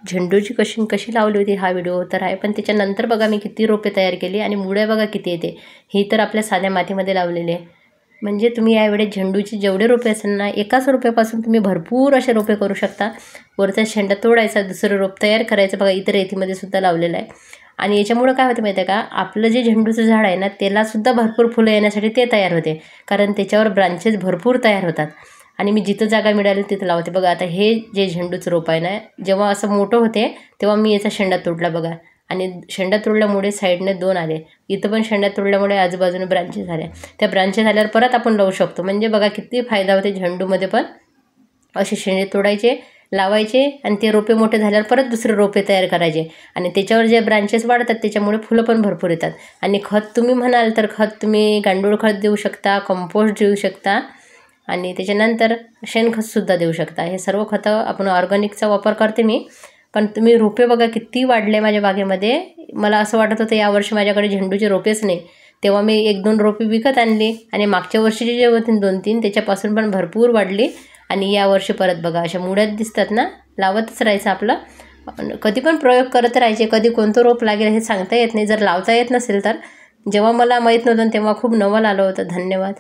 झेंडूची कशी कशी लावली होती हा व्हिडिओ तर आहे, पण त्याच्यानंतर बघा मी किती रोपे तयार केली आणि मुळ्या बघा किती येते. ही तर आपल्या साध्या मातीमध्ये लावलेली आहे. म्हणजे तुम्ही यावेळेस झेंडूची जेवढे रोपे असेल ना, एकाच रोप्यापासून तुम्ही भरपूर असे रोपे करू शकता. वरचा शेंडा तोडायचा, दुसरं रोप तयार करायचं. बघा इतर रेतीमध्ये सुद्धा लावलेलं आहे. आणि याच्यामुळं काय होतं माहिती आहे का, आपलं जे झेंडूचं झाड आहे ना त्यालासुद्धा भरपूर फुलं येण्यासाठी ते तयार होते, कारण त्याच्यावर ब्रांचेस भरपूर तयार होतात. आणि मी जिथं जागा मिळाली तिथं लावते. बघा आता हे जे झेंडूचं रोप आहे ना, जेव्हा असं मोठं होते तेव्हा मी याचा शेंडा तोडला बघा. आणि शेंडा तोडल्यामुळे साईडने 2 आले. इथं पण शेंडा तोडल्यामुळे आजूबाजूने ब्रांचेस झाल्या. त्या ब्रांचेस झाल्यावर परत आपण लावू शकतो. म्हणजे बघा किती फायदा होते झेंडूमध्ये पण. असे शेंडे तोडायचे, लावायचे आणि ते रोपे मोठे झाल्यावर परत दुसरे रोपे तयार करायचे. आणि त्याच्यावर जे ब्रांचेस वाढतात त्याच्यामुळे फुलं पण भरपूर येतात. आणि खत तुम्ही म्हणाल तर खत तुम्ही गांडूळ खत देऊ शकता, कंपोस्ट देऊ शकता आणि त्याच्यानंतर शेणखतसुद्धा देऊ शकता. हे सर्व खतं आपण ऑर्गॅनिकचा वापर करते मी. पण तुम्ही रोपे बघा किती वाढले माझ्या बागेमध्ये. मला असं वाटत होतं यावर्षी माझ्याकडे झेंडूचे रोपेच नाही. तेव्हा मी 1-2 रोपे विकत आणली आणि मागच्या वर्षीचे जे होते 2-3 त्याच्यापासून पण भरपूर वाढली. आणि यावर्षी परत बघा अशा मुळ्यात दिसतात ना, लावतच राहायचं आपलं. कधी पण प्रयोग करत राहायचे. कधी कोणतं रोप लागेल हे सांगता येत नाही. जर लावता येत नसेल तर. जेव्हा मला माहीत नव्हतं तेव्हा खूप नवल आलं होतं. धन्यवाद.